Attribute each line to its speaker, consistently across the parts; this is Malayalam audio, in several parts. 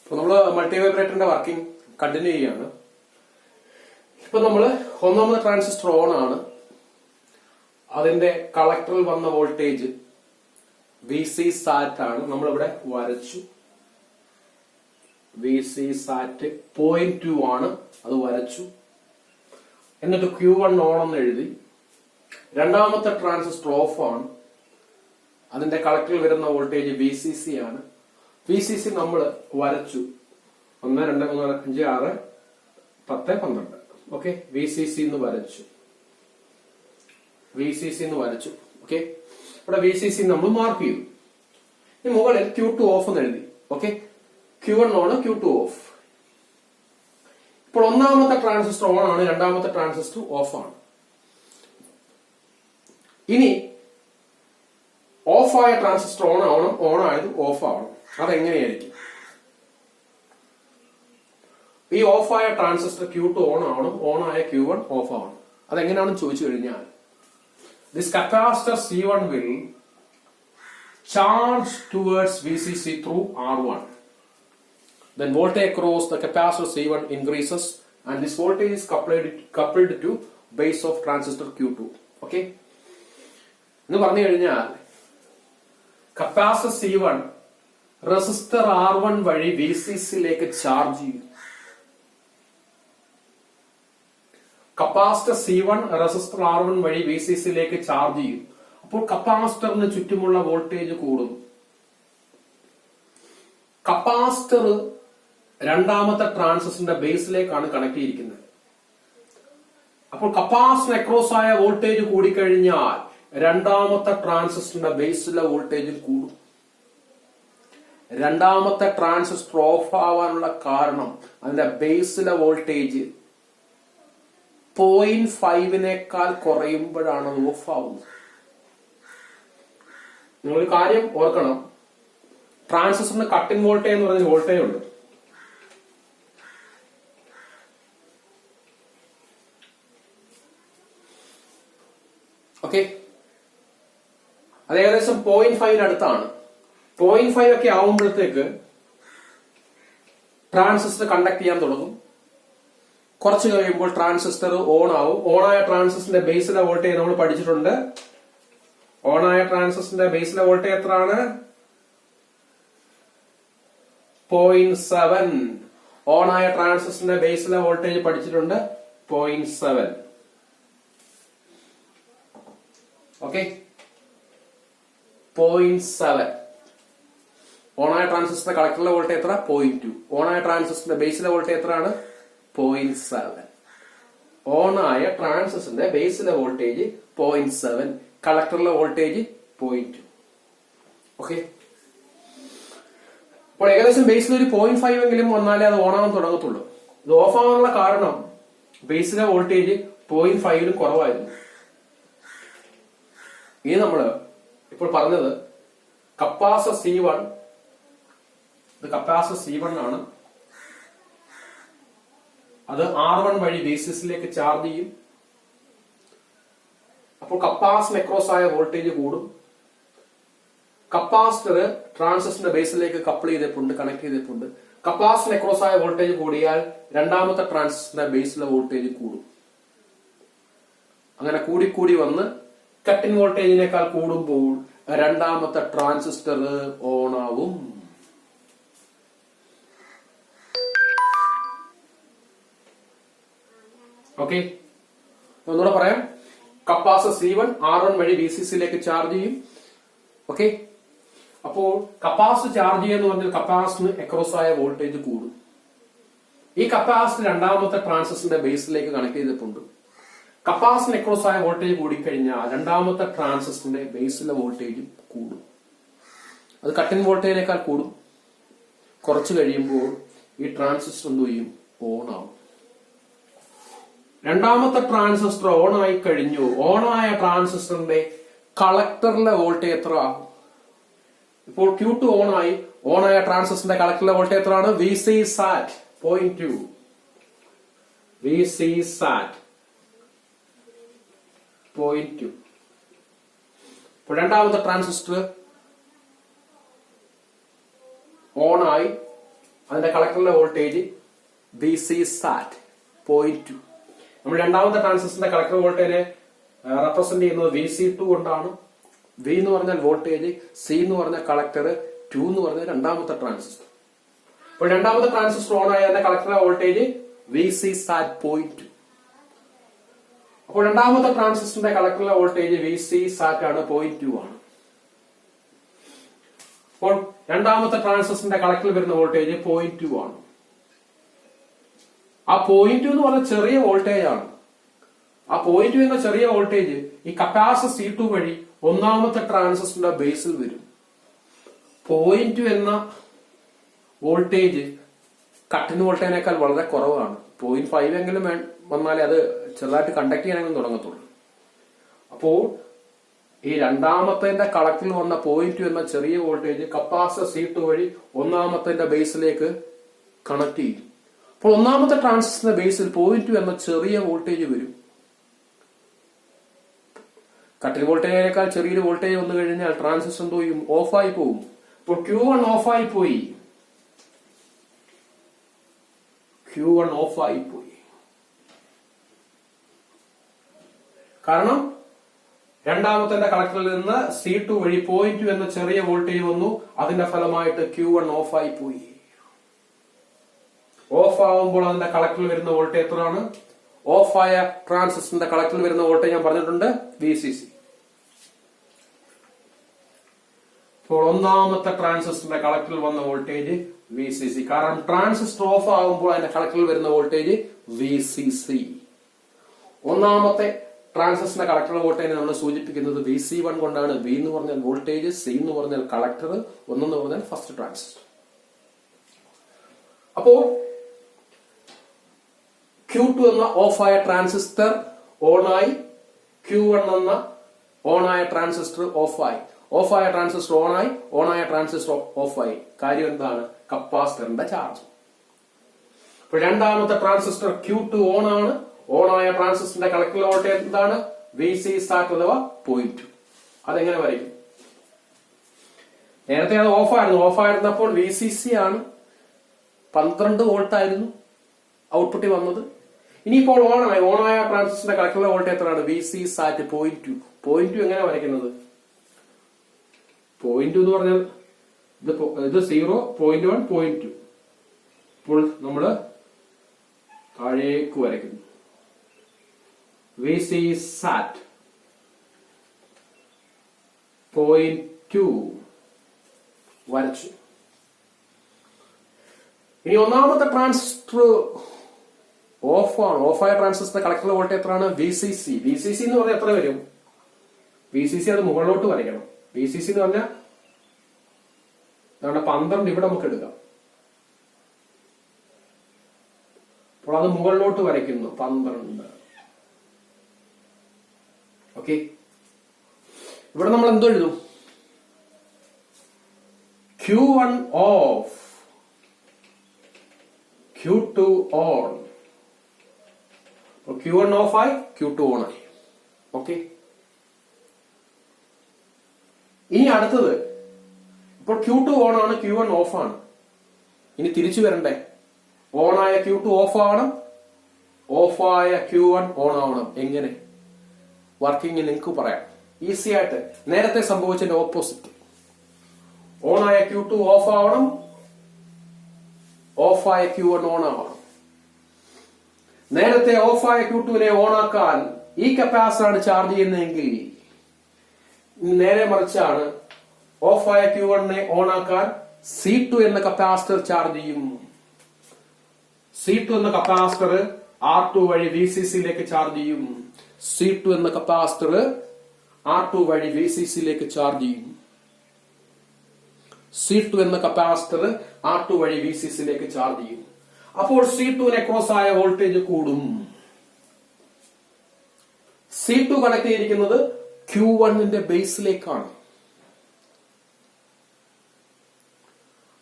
Speaker 1: അപ്പോൾ നമ്മൾ മൾട്ടി വൈബ്രേറ്ററിന്റെ വർക്കിംഗ് കണ്ടിന്യൂ ചെയ്യാണ്. ഇപ്പൊ നമ്മള് ഒന്നാമത്തെ ട്രാൻസിസ്റ്റർ ഓൺ ആണ്. അതിന്റെ കളക്ടറിൽ വന്ന വോൾട്ടേജ് VC സാറ്റ് ആണ്. നമ്മളിവിടെ വരച്ചു. VC സാറ്റ് 0.2 ആണ്, അത് വരച്ചു. എന്നിട്ട് Q1 ഓൺ എന്ന് എഴുതി. രണ്ടാമത്തെ ട്രാൻസിസ്റ്റർ ഓഫ് ആണ്. അതിന്റെ കളക്ടറിൽ വരുന്ന വോൾട്ടേജ് VCC ആണ്. VCC നമ്മൾ വരച്ചു. 1 2 3 4 5 6 10 12. ഓക്കെ, VCC എന്ന് വരച്ചു. VCC എന്ന് വരച്ചു. ഓക്കെ, ഇവിടെ VCC നമ്മൾ മാർക്ക് ചെയ്തു. ഈ മുകളിൽ Q2 ഓഫ് എന്ന് എഴുതി. Okay, Q1 on, Q2 of. ഇപ്പോൾ ഒന്നാമത്തെ ട്രാൻസിസ്റ്റർ ഓൺ ആണ്, രണ്ടാമത്തെ ട്രാൻസിസ്റ്റർ ഓഫ് ആണ്. ഇനി ഓഫായ ട്രാൻസിസ്റ്റർ ഓൺ ആവണം, ഓൺ ആയത് ഓഫ് ആവണം. അതെങ്ങനെയായിരിക്കും? ഈ ഓഫായ ട്രാൻസിസ്റ്റർ Q2 ഓൺ ആവണം, ഓൺ ആയ Q1 ഓഫ് ആവണം. അതെങ്ങനെയാണെന്ന് ചോദിച്ചു കഴിഞ്ഞാൽ, this capacitor C1 will charge towards VCC through R1. Then voltage across the capacitor C1 increases and this voltage is coupled to base of transistor Q2. Okay? എന്ന് പറഞ്ഞു കഴിഞ്ഞാൽ കപ്പാസിറ്റർ C1 റെസിസ്റ്റർ R1 വഴി VCCയിലേക്ക് ചാർജ് ചെയ്യും. കപ്പാസിറ്റർ C1 റെസിസ്റ്റർ R1 വഴി VCCയിലേക്ക് ചാർജ് ചെയ്യും. അപ്പോൾ കപ്പാസിറ്ററിന് ചുറ്റുമുള്ള വോൾട്ടേജ് കൂടും. കപ്പാസിറ്റർ രണ്ടാമത്തെ ട്രാൻസിസ്റ്ററിന്റെ ബേസിലേക്കാണ് കണക്ട് ചെയ്തിരിക്കുന്നത്. അപ്പോൾ കപ്പാസിറ്റർ അക്രോസ് ആയ വോൾട്ടേജ് കൂടിക്കഴിഞ്ഞാൽ രണ്ടാമത്തെ ട്രാൻസിസ്റ്ററിന്റെ ബേസിലെ വോൾട്ടേജിൽ കൂടും. രണ്ടാമത്തെ ട്രാൻസിസ്റ്റർ ഓഫ് ആവാനുള്ള കാരണം അതിന്റെ ബേസിലെ വോൾട്ടേജ് 0.5 കുറയുമ്പോഴാണ് അത് ഓഫ് ആവുന്നത്. നിങ്ങളൊരു കാര്യം ഓർക്കണം, ട്രാൻസിസ്റ്ററിന് കട്ടിൻ വോൾട്ടേജ് എന്ന് പറഞ്ഞ വോൾട്ടേജ് ഉണ്ട്. ഓക്കെ, അത് ഏകദേശം 0.5 അടുത്താണ്. 0.5 ഒക്കെ ആവുമ്പോഴത്തേക്ക് ട്രാൻസിസ്റ്റർ കണ്ടക്ട് ചെയ്യാൻ തുടങ്ങും. കുറച്ച് കഴിയുമ്പോൾ ട്രാൻസിസ്റ്റർ ഓൺ ആവും. ഓണായ ട്രാൻസിസ്റ്ററിന്റെ ബേസിലെ വോൾട്ടേജ് നമ്മൾ പഠിച്ചിട്ടുണ്ട്. ഓണായ ട്രാൻസിസ്റ്ററിന്റെ ബേസിലെ വോൾട്ടേജ് എത്രയാണ്? 0.7. ഓണായ ട്രാൻസിസ്റ്ററിന്റെ ബേസിലെ വോൾട്ടേജ് പഠിച്ചിട്ടുണ്ട് 0.7. ഓക്കെ, 0.7. ഓണായ ട്രാൻസിസ്റ്ററിന്റെ കളക്ടറിലെ വോൾട്ടേജ് എത്ര? 0.2. ഓണായ ട്രാൻസിസ്റ്ററിന്റെ ബേസിലെ വോൾട്ടേജ് എത്രയാണ്? 0.7. ഓണായ ട്രാൻസിസ്റ്ററിന്റെ ബേസിലെ വോൾട്ടേജ് 0.7, കളക്ടറിലെ വോൾട്ടേജ് 0.2. ഓക്കെ, അപ്പോൾ ഏകദേശം ബേസിൽ ഒരു 0.5 എങ്കിലും വന്നാലേ അത് ഓണാവാൻ തുടങ്ങത്തുള്ളൂ. ഇത് ഓഫ് ആവാനുള്ള കാരണം ബേസിലെ വോൾട്ടേജ് 0.5 കുറവായിരുന്നു. ഇനി നമ്മള് ഇപ്പോൾ പറഞ്ഞത് കപ്പാസിറ്റർ C1, ഇത് കപ്പാസിറ്റർ C1 ആണ്. അത് R1 വഴി VCCയിലേക്ക് ചാർജ് ചെയ്യും. അപ്പോൾ കപ്പാസിറ്റർ അക്രോസ് ആയ വോൾട്ടേജ് കൂടും. കപ്പാസിറ്റർ ട്രാൻസിസ്റ്ററിന്റെ ബേസിലേക്ക് കപ്പിൾ ചെയ്തിട്ടുണ്ട്, കണക്ട് ചെയ്തിട്ടുണ്ട്. കപ്പാസിറ്റർ അക്രോസ് ആയ വോൾട്ടേജ് കൂടിയാൽ രണ്ടാമത്തെ ട്രാൻസിസ്റ്ററിന്റെ ബേസിലെ വോൾട്ടേജ് കൂടും. അങ്ങനെ കൂടി വന്ന് കട്ടിൻ വോൾട്ടേജിനേക്കാൾ കൂടുമ്പോൾ രണ്ടാമത്തെ ട്രാൻസിസ്റ്റർ ഓൺ ആവും. ഓക്കെ, ഒന്നുകൂടെ പറയാം. കപ്പാസിറ്റർ C1 R1 വഴി VCCയിലേക്ക് ചാർജ് ചെയ്യും. ഓക്കെ, അപ്പോൾ കപ്പാസിറ്റർ ചാർജ് ചെയ്യുന്ന പറഞ്ഞാൽ കപ്പാസിറ്ററിന് അക്രോസ് ആയ വോൾട്ടേജ് കൂടും. ഈ കപ്പാസിറ്റർ രണ്ടാമത്തെ ട്രാൻസിസ്റ്ററിന്റെ ബേസിലേക്ക് കണക്ട് ചെയ്തിട്ടുണ്ട്. കപ്പാസിറ്റർ അക്രോസ് ആയ വോൾട്ടേജ് കൂടിക്കഴിഞ്ഞാൽ രണ്ടാമത്തെ ട്രാൻസിസ്റ്ററിന്റെ ബേസിലെ വോൾട്ടേജും കൂടും. അത് കട്ടിൻ വോൾട്ടേജിനേക്കാൾ കൂടും. കുറച്ച് കഴിയുമ്പോൾ ഈ ട്രാൻസിസ്റ്റർ എന്ത് ചെയ്യും? ഓൺ ആവും. രണ്ടാമത്തെ ട്രാൻസിസ്റ്റർ ഓൺ ആയി കഴിഞ്ഞു. ഓണായ ട്രാൻസിസ്റ്ററിന്റെ കളക്ടറിലെ വോൾട്ടേജ് എത്ര ആകും? ഇപ്പോൾ Q2 ഓൺ ആയി. ഓണായ ട്രാൻസിസ്റ്ററിന്റെ കളക്ടറിലെ വോൾട്ടേജ് എത്രയാണ്? VC SAT 0.2. VC SAT 0.2. ഇപ്പോൾ രണ്ടാമത്തെ ട്രാൻസിസ്റ്റർ ഓൺ ആയി. അതിന്റെ കളക്ടറിലെ വോൾട്ടേജ് VC SAT 0.2. നമ്മൾ രണ്ടാമത്തെ ട്രാൻസിസ്റ്ററിന്റെ കളക്ടർ വോൾട്ടേജിനെ റെപ്രസെന്റ് ചെയ്യുന്നത് VC2 കൊണ്ടാണ്. V എന്ന് പറഞ്ഞാൽ വോൾട്ടേജ്, C എന്ന് പറഞ്ഞാൽ കളക്ടർ, 2 എന്ന് പറഞ്ഞാൽ രണ്ടാമത്തെ ട്രാൻസിസ്റ്റർ. അപ്പോൾ രണ്ടാമത്തെ ട്രാൻസിസ്റ്റർ ഓൺ ആയ കളക്ടറിലെ വോൾട്ടേജ് VC SAT 0.2. അപ്പോൾ രണ്ടാമത്തെ ട്രാൻസിസ്റ്ററിന്റെ കളക്ടറിലെ വോൾട്ടേജ് VC SAT ആണ്, 0.2 ആണ്. അപ്പോൾ രണ്ടാമത്തെ ട്രാൻസിസ്റ്ററിന്റെ കളക്ടറിൽ വരുന്ന വോൾട്ടേജ് 0.2 ആണ്. ആ 0.2 എന്ന് പറഞ്ഞ ചെറിയ വോൾട്ടേജ് ആണ്. ആ 0.2 എന്ന ചെറിയ വോൾട്ടേജ് ഈ കപ്പാസിറ്റർ C2 വഴി ഒന്നാമത്തെ ട്രാൻസിസ്റ്ററിന്റെ ബേസിൽ വരും. 0.2 എന്ന വോൾട്ടേജ് കട്ടിൻ വോൾട്ടേജിനേക്കാൾ വളരെ കുറവാണ്. 0.5 എങ്കിലും വന്നാലേ അത് ചെറുതായിട്ട് കണ്ടക്ട് ചെയ്യാനെങ്കിലും തുടങ്ങത്തുള്ളൂ. അപ്പോൾ ഈ രണ്ടാമത്തെ കളക്ടറിൽ വന്ന 0.2 എന്ന ചെറിയ വോൾട്ടേജ് കപ്പാസിറ്റർ C2 വഴി ഒന്നാമത്തെ ബേസിലേക്ക് കണക്ട് ചെയ്യും. അപ്പോൾ ഒന്നാമത്തെ ട്രാൻസിസ്റ്ററിന്റെ ബേസിൽ 0.2 എന്ന ചെറിയ വോൾട്ടേജ് വരും. കട്ടിൽ വോൾട്ടേജിനേക്കാൾ ചെറിയൊരു വോൾട്ടേജ് വന്നു കഴിഞ്ഞാൽ ട്രാൻസിസ്റ്റർ എന്തോ ചെയ്യും? ഓഫായി പോകും. ഇപ്പോൾ Q1 ഓഫായി പോയി. Q1 ഓഫായി പോയി. കാരണം രണ്ടാമത്തെ കളക്ടറിൽ നിന്ന് C2 വഴി 0.2 എന്ന ചെറിയ വോൾട്ടേജ് വന്നു. അതിന്റെ ഫലമായിട്ട് Q1 ഓഫായി പോയി. ഓഫ് ആവുമ്പോൾ അതിന്റെ കളക്ടറിൽ വരുന്ന വോൾട്ടേജ് എത്രയാണ്? ഓഫായ ട്രാൻസിസ്റ്ററിന്റെ കളക്ടറിൽ വരുന്ന വോൾട്ടേജ് ഞാൻ പറഞ്ഞിട്ടുണ്ട്, VCC. അപ്പോൾ ഒന്നാമത്തെ ട്രാൻസിസ്റ്ററിന്റെ കളക്ടറിൽ വന്ന വോൾട്ടേജ് VCC. കാരണം ട്രാൻസിസ്റ്റർ ഓഫ് ആകുമ്പോൾ അതിന്റെ കളക്ടറിൽ വരുന്ന വോൾട്ടേജ് VCC. ഒന്നാമത്തെ ട്രാൻസിസ്റ്ററിന്റെ കളക്ടർ വോൾട്ടേജ് നമ്മൾ സൂചിപ്പിക്കുന്നത് VC1 കൊണ്ടാണ്. V എന്ന് പറഞ്ഞാൽ വോൾട്ടേജ്, C എന്ന് പറഞ്ഞാൽ കളക്ടർ, 1 എന്ന് പറഞ്ഞാൽ ഫസ്റ്റ് ട്രാൻസിസ്റ്റർ. അപ്പോൾ Q2 എന്ന ഓഫായ ട്രാൻസിസ്റ്റർ ഓണായി, Q1 എന്ന ഓണായ ട്രാൻസിസ്റ്റർ ഓഫായി. ഓഫായ ട്രാൻസിസ്റ്റർ ഓണായി, ഓണായ ട്രാൻസിസ്റ്റർ ഓഫായി. കാര്യം എന്താണ്? കപ്പാസിറ്ററിന്റെ ചാർജ്. അപ്പോൾ രണ്ടാമത്തെ ട്രാൻസിസ്റ്റർ Q2 ഓൺ ആണ്. ഓണായ ട്രാൻസിസ്റ്ററിന്റെ കളക്ടർ വോൾട്ടേജ് എന്താണ്? VC SAT അഥവാ 0.2. അതെങ്ങനെ വരയ്ക്കും? നേരത്തെ അത് ഓഫായിരുന്നു. ഓഫായിരുന്നപ്പോൾ VCC ആണ്, 12 വോൾട്ട് ആയിരുന്നു ഔട്ട്പുട്ടിൽ വന്നത്. ഇനിയിപ്പോൾ ഓണായി, ഓണായ ട്രാൻസിസ്റ്ററിന്റെ കളക്ടർ വോൾട്ടേജ് എത്രയാണ്? VC SAT 0.2. 0.2 എങ്ങനെ വരയ്ക്കുന്നത്? 0.2 എന്ന് പറഞ്ഞാൽ ഇത് 0, 0.1, 0.2. ഇപ്പോൾ നമ്മള് താഴേക്ക് വരയ്ക്കുന്നു. VC SAT 0.2 വരച്ചു. ഇനി ഒന്നാമത്തെ ട്രാൻസിസ്റ്റർ ഓഫാണ്. ഓഫായ ട്രാൻസിസ്റ്റർ കളക്ടർ വോൾട്ടേജ് എത്രയാണ്? VCC. VCC എന്ന് പറഞ്ഞാൽ എത്ര വരും? VCC അത് മുകളിലോട്ട് വരയ്ക്കണം. VCC എന്ന് പറഞ്ഞാൽ 12 ഇവിടെ നമുക്ക് എടുക്കാം. അപ്പോൾ അത് മുകളിലോട്ട് വരയ്ക്കുന്നു, 12. ഓക്കെ, ഇവിടെ നമ്മൾ എന്തോ എഴുതും? Q1 of, Q2 on. Q1 of ആയി, Q2 ഓൺ ആയി. ഓക്കെ, ഇനി അടുത്തത്, ഇപ്പോൾ Q2 ഓൺ ആണ്, Q1 ഓഫ് ആണ്. ഇനി തിരിച്ചു വരണ്ടേ? ഓണായ Q2 ഓഫ് ആവണം, ഓഫായ Q1 ഓൺ ആവണം. എങ്ങനെ? വർക്കിംഗ് നിങ്ങൾക്ക് പറയാം ഈസി ആയിട്ട്. നേരത്തെ സംഭവിച്ചതിന്റെ ഓപ്പോസിറ്റ്. ഓണായ Q2 ഓഫ് ആവണം, ഓഫായ Q1 ഓൺ ആവണം. നേരത്തെ ഓഫായ Q2 ഓണാക്കാൻ ഈ കപ്പാസിറ്ററാണ് ചാർജ് ചെയ്യുന്നതെങ്കിൽ നേരെ മറിച്ചാണ്. ഓഫായ Q1 ഓണാക്കാൻ C2 എന്ന കപ്പാസിറ്റർ ചാർജ് ചെയ്യും. C2 എന്ന കപ്പാസിറ്റർ R2 വഴി VCCയിലേക്ക് ചാർജ് ചെയ്യും. C2 എന്ന കപ്പാസിറ്റർ R2 വഴി VCCയിലേക്ക് ചാർജ് ചെയ്യും. C2 എന്ന കപ്പാസിറ്റർ R2 വഴി VCCയിലേക്ക് ചാർജ് ചെയ്യും. അപ്പോൾ C2 അക്രോസ് ആയ വോൾട്ടേജ് കൂടും. C2 കണക്ട് ചെയ്തിരിക്കുന്നത് Q1 ബേസിലേക്കാണ്.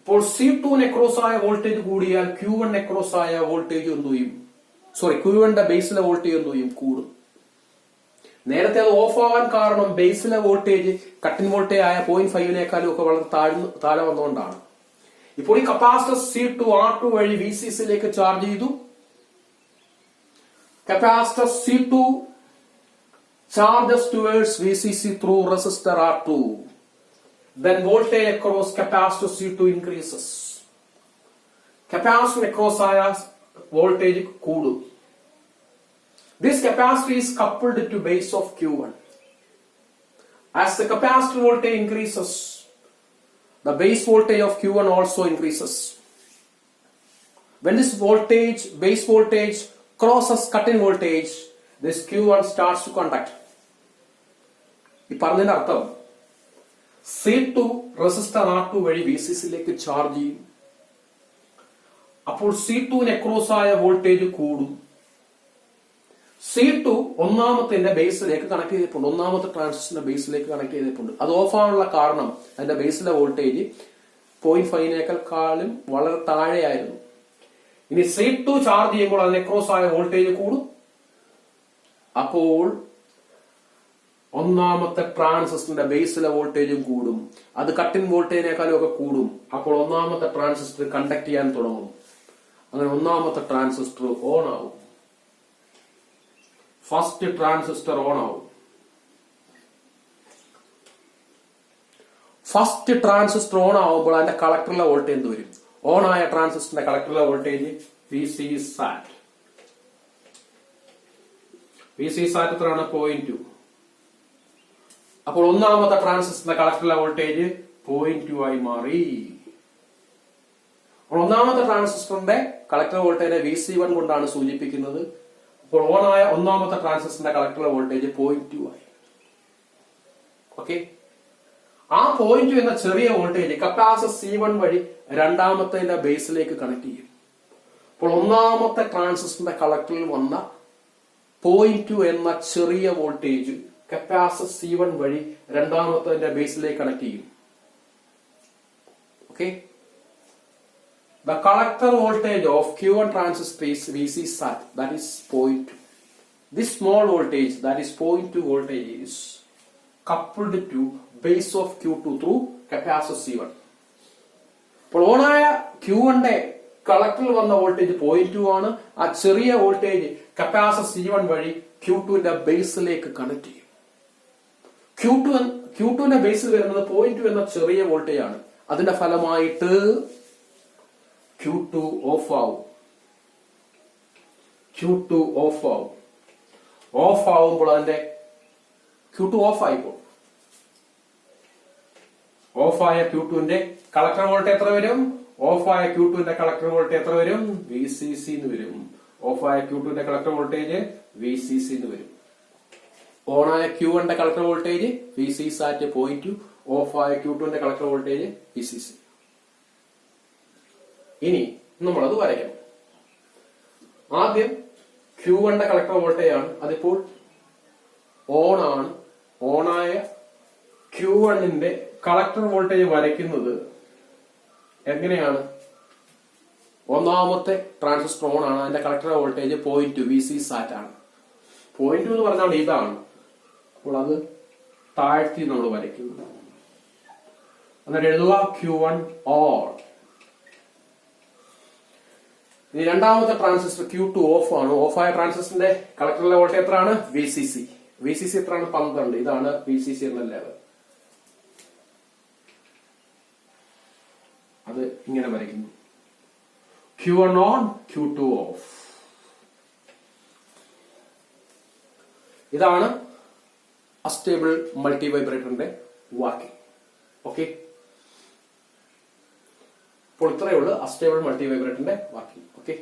Speaker 1: അപ്പോൾ C2 അക്രോസ് ആയ വോൾട്ടേജ് കൂടിയാൽ Q1 അക്രോസ് ആയ വോൾട്ടേജ് എന്ത് ചെയ്യും? Q1 ബേസിലെ വോൾട്ടേജ് എന്ത് ചെയ്യും? കൂടും. നേരത്തെ അത് ഓഫ് ആവാൻ കാരണം ബേസിലെ വോൾട്ടേജ് കട്ടിൻ വോൾട്ടേജ് ആയ 0.5 ഒക്കെ വളരെ താഴെ വന്നുകൊണ്ടാണ്. ഇപ്പോൾ ഈ കപ്പാസിറ്റർ C2 R2 വഴി VCCയിലേക്ക് ചാർജ് ചെയ്തു. Capacitor C2 charges towards VCC through resistor R2. Then voltage across capacitor C2 increases. Capacitor across ആയ voltage കൂടും. This capacitor is coupled to base of Q1. As the capacitor voltage increases, the base voltage of Q1 also increases. When this voltage, base voltage, crosses cut-in voltage, this Q1 starts to conduct. ഈ പറഞ്ഞതിന്റെ അർത്ഥം C2 റെസിസ്റ്റർ R2 വഴി VCCയിലേക്ക് ചാർജ് ചെയ്യും. അപ്പോൾ C2 അക്രോസ് ആയ വോൾട്ടേജ് കൂടും. C2 ഒന്നാമത്തെ ബേസിലേക്ക് കണക്ട് ചെയ്തിട്ടുണ്ട്. ഒന്നാമത്തെ ട്രാൻസിസ്റ്ററിന്റെ ബേസിലേക്ക് കണക്ട് ചെയ്തിട്ടുണ്ട്. അത് ഓഫ് ആവാനുള്ള കാരണം അതിന്റെ ബേസിലെ വോൾട്ടേജ് 0.5 വളരെ താഴെയായിരുന്നു. ഇനി C2 ചാർജ് ചെയ്യുമ്പോൾ അതിന് അക്രോസ് ആയ വോൾട്ടേജ് കൂടും. അപ്പോൾ ഒന്നാമത്തെ ട്രാൻസിസ്റ്ററിന്റെ ബേസിലെ വോൾട്ടേജും കൂടും. അത് കട്ടിൻ വോൾട്ടേജിനേക്കാളും ഒക്കെ കൂടും. അപ്പോൾ ഒന്നാമത്തെ ട്രാൻസിസ്റ്റർ കണ്ടക്ട് ചെയ്യാൻ തുടങ്ങും. അങ്ങനെ ഒന്നാമത്തെ ട്രാൻസിസ്റ്റർ ഓൺ ആവും. ഫസ്റ്റ് ട്രാൻസിസ്റ്റർ ഓൺ ആവും. ഫസ്റ്റ് ട്രാൻസിസ്റ്റർ ഓൺ ആവുമ്പോൾ അതിന്റെ കളക്ടറിലെ വോൾട്ടേജ് എന്ത് വരും? ഓൺ ആയ ട്രാൻസിസ്റ്ററിന്റെ കളക്ടറിലെ voltage VC SAT. VC SAT എത്രയാണ്? 0.2. അപ്പോൾ ഒന്നാമത്തെ ട്രാൻസിസ്റ്ററിന്റെ കളക്ടറിലെ വോൾട്ടേജ് 0.2 ആയി മാറി. അപ്പോൾ ഒന്നാമത്തെ ട്രാൻസിസ്റ്ററിന്റെ കളക്ടർ വോൾട്ടേജ് VC1 കൊണ്ടാണ് സൂചിപ്പിക്കുന്നത്. അപ്പോൾ ഓൺ ആയ ഒന്നാമത്തെ ട്രാൻസിസ്റ്ററിന്റെ കളക്ടറിലെ വോൾട്ടേജ് 0.2 ആയി. ഓക്കെ, ആ 0.2 എന്ന ചെറിയ വോൾട്ടേജ് കപ്പാസിറ്റർ C1 വഴി രണ്ടാമത്തെ ബേസിലേക്ക് കണക്ട് ചെയ്യും. അപ്പോൾ ഒന്നാമത്തെ ട്രാൻസിസ്റ്ററിന്റെ കളക്ടറിൽ വന്ന 0.2 എന്ന ചെറിയ വോൾട്ടേജ് കപ്പാസിറ്റർ C1 വഴി രണ്ടാമത്തെ ബേസിലേക്ക് കണക്ട് ചെയ്യും. Okay, the collector voltage of Q1 transistor is VC SAT, that is 0.2. This small voltage, that is 0.2 voltage, is coupled to base of Q2 through capacitor C1. അപ്പോൾ ഓണായ Q1 കളക്ടറിൽ വന്ന വോൾട്ടേജ് 0.2 ആണ്. ആ ചെറിയ വോൾട്ടേജ് കപ്പാസിറ്റർ C1 വഴി Q2 ബേസിലേക്ക് കണക്ട് ചെയ്യും. Q2 ബേസിൽ വരുന്നത് 0.2 എന്ന ചെറിയ വോൾട്ടേജ് ആണ്. അതിന്റെ ഫലമായിട്ട് Q2 ഓഫ് ആവും. Q2 ഓഫ് ആവും. ഓഫ് ആവുമ്പോൾ അതിന്റെ Q2 ഓഫ് ആയിപ്പോൾ ഓഫായ Q2 കളക്ടർ വോൾട്ടേജ് എത്ര വരും? ഓഫായ Q2 കളക്ടർ വോൾട്ടേജ് എത്ര വരും? VCC എന്ന് വരും. ഓഫായ Q2 കളക്ടർ വോൾട്ടേജ് VCC എന്ന് വരും. ഓണായ Q1 collector voltage VC SAT 0.2. ഓഫായ Q2 collector voltage VCC. ഇനി നമ്മളത് വരയ്ക്കണം. ആദ്യം Q1 കളക്ടർ വോൾട്ടേജ് ആണ്. അതിപ്പോൾ ഓൺ ആണ്. ഓണായ Q1 കളക്ടർ വോൾട്ടേജ് വരയ്ക്കുന്നത് എങ്ങനെയാണ്? ഒന്നാമത്തെ ട്രാൻസിസ്റ്റർ ഓൺ ആണ്. അതിന്റെ കളക്ടർ വോൾട്ടേജ് 0.2 VC SAT ആണ്. 0.2 എന്ന് പറഞ്ഞാൽ ഇതാണ്. അപ്പോൾ അത് താഴ്ത്തി നമ്മൾ വരയ്ക്കുന്നു. എന്നിട്ട് എഴുതുക Q1 ഓൺ. ഇനി രണ്ടാമത്തെ ട്രാൻസിസ്റ്റർ Q2 ഓഫ് ആണ്. ഓഫായ ട്രാൻസിസ്റ്ററിന്റെ കളക്ടറിലെ വോൾട്ടേജ് എത്രയാണ്? VCC. VCC എത്രയാണ്? 12. ഇതാണ് VCC എന്ന ലെവൽ. അത് ഇങ്ങനെ വരയ്ക്കുന്നു. Q1 on, Q2 of. ഇതാണ് അസ്റ്റേബിൾ മൾട്ടി വൈബ്രേറ്ററിന്റെ വർക്കിംഗ്. ഓക്കെ, അപ്പോൾ ഇത്രയേ ഉള്ളൂ അസ്റ്റേബിൾ മൾട്ടി വൈബ്രേറ്ററിന്റെ വർക്കിംഗ്. ഓക്കെ.